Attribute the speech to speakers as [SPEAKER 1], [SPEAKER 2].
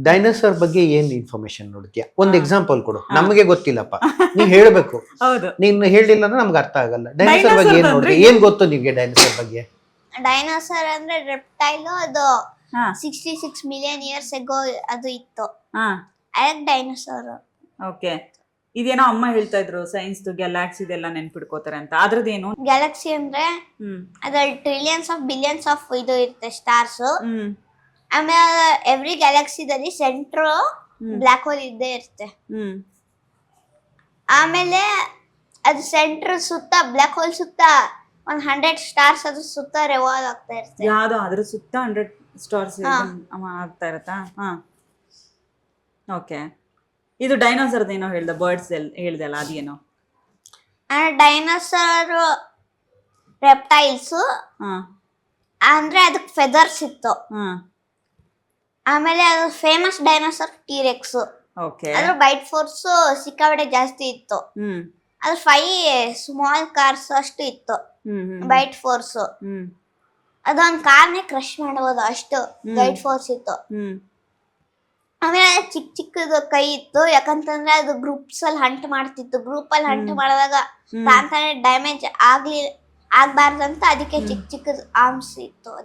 [SPEAKER 1] Dinosaur ಬಗ್ಗೆ ಏನ್ information ನೋಡ್ತೀಯ? ಒಂದ್ ಎಕ್ಸಾಂಪಲ್ ಕೊಡು, ನಮಗೆ ಗೊತ್ತಿಲ್ಲಪ್ಪ, ನೀವ್ ಹೇಳ್ಬೇಕು.
[SPEAKER 2] ಹೌದು.
[SPEAKER 1] ನೀನ್ ಹೇಳಿಲ್ಲ ಅಂದ್ರೆ ನಮ್ಗೆ ಅರ್ಥ ಆಗಲ್ಲ. ಡೈನೋಸಾರ್ ಬಗ್ಗೆ ಏನ್ ನೋಡ್ತೀಯ? ಏನ್ ಗೊತ್ತು ನಿಮ್ಗೆ ಡೈನೋಸಾರ್ ಬಗ್ಗೆ?
[SPEAKER 3] ಡೈನೋಸಾರ್ ಅಂದ್ರೆ ರೆಪ್ಟೈಲ್, ಅದು
[SPEAKER 2] ಹಾ
[SPEAKER 3] 66 ಮಿಲಿಯನ್ ಇಯರ್ಸ್ ಎಗೋ ಅದು ಇತ್ತು.
[SPEAKER 2] ಹಾ
[SPEAKER 3] ಅದಕ್ಕೆ ಡೈನೋಸಾರ್.
[SPEAKER 2] ಓಕೆ. ಇದೇನೋ ಅಮ್ಮ ಹೇಳ್ತಾ ಇದ್ರು ಸೈನ್ಸ್ ಗ್ಯಾಲಾಕ್ಸಿ ಇದೆಲ್ಲ ನೆನ್ಪಿಡ್ಕೋತಾರೆ ಅಂತ, ಅದ್ರದ್ದೇನು?
[SPEAKER 3] ಗ್ಯಾಲಕ್ಸಿ ಅಂದ್ರೆ
[SPEAKER 2] ಹ್ಮ್
[SPEAKER 3] ಅದ್ರಲ್ಲಿ ಟ್ರಿಲಿಯನ್ಸ್ ಆಫ್ ಬಿಲಿಯನ್ಸ್ ಆಫ್ ಇದು ಇರುತ್ತೆ, ಸ್ಟಾರ್ಸ್.
[SPEAKER 2] ಹ್ಮ್
[SPEAKER 3] ಆಮೇಲೆ ಎವ್ರಿ ಗ್ಯಾಲಕ್ಸಿದಲ್ಲಿ ಸೆಂಟ್ರ್ ಬ್ಲ್ಯಾಕ್ ಹೋಲ್ ಇದ್ದೇ ಇರುತ್ತೆ.
[SPEAKER 2] ಹ್ಮ್
[SPEAKER 3] ಆಮೇಲೆ ಅದು ಸೆಂಟ್ರ್ ಸುತ್ತ, ಬ್ಲ್ಯಾಕ್ ಹೋಲ್ ಸುತ್ತ 100 ಸ್ಟಾರ್ಸ್ ಅದ್ರ ಸುತ್ತ ರೆವಾಲ್ವ್ ಆಗ್ತಾ ಇರುತ್ತೆ.
[SPEAKER 2] ಯಾವ್ದೋ ಅದ್ರ ಸುತ್ತ 100 ಸ್ಟಾರ್ಸ್ ಆಗ್ತಾ ಇರತ್ತಾ? ಹಾ ಓಕೆ. ಇದು ಡೈನೋಸರ್ದ ಏನೋ ಹೇಳ್ದ, ಬರ್ಡ್ಸ್ ಹೇಳ್ದೆ ಅಲ್ಲ, ಅದೇನೋ?
[SPEAKER 3] ಡೈನೋಸಾರ್ ರೆಪ್ಟೈಲ್ಸ್
[SPEAKER 2] ಹಾ
[SPEAKER 3] ಅಂದ್ರೆ ಅದಕ್ಕೆ ಫೆದರ್ಸ್ ಇತ್ತು.
[SPEAKER 2] ಹಾ
[SPEAKER 3] ಆಮೇಲೆ ಅದು ಫೇಮಸ್ ಡೈನೋಸಾರ್ ಟೀರೆಕ್ಸ್.
[SPEAKER 2] ಓಕೆ.
[SPEAKER 3] ಅದ್ರ ಬೈಟ್ ಫೋರ್ಸ್ ಸಿಕ್ಕಾಪಟ್ಟೆ ಜಾಸ್ತಿ ಇತ್ತು.
[SPEAKER 2] ಹ್ಮ್
[SPEAKER 3] ಅದು 5 ಸ್ಮಾಲ್ ಕಾರ್ಸ್ ಅಷ್ಟು ಇತ್ತು ಬೈಟ್ ಫೋರ್ಸ್.
[SPEAKER 2] ಹ್ಮ್
[SPEAKER 3] ಅದೊಂದು ಕಾರ್ನೇ ಕ್ರಶ್ ಮಾಡಬಹುದು ಅಷ್ಟು ಬೈಟ್ ಫೋರ್ಸ್ ಇತ್ತು.
[SPEAKER 2] ಹ್ಮ್
[SPEAKER 3] ಆಮೇಲೆ ಚಿಕ್ಕ ಚಿಕ್ಕದು ಕೈ ಇತ್ತು, ಯಾಕಂತಂದ್ರೆ ಅದು ಗ್ರೂಪ್ಸ್ ಅಲ್ಲಿ ಹಂಟ್ ಮಾಡ್ತಿತ್ತು. ಗ್ರೂಪ್ ಅಲ್ಲಿ ಹಂಟ್ ಮಾಡಿದಾಗ ತಾನೇ ಡ್ಯಾಮೇಜ್ ಆಗ್ಬಾರ್ದಂತ ಅದಕ್ಕೆ ಚಿಕ್ಕ ಚಿಕ್ಕದ ಆರ್ಮ್ಸ್ ಇತ್ತು.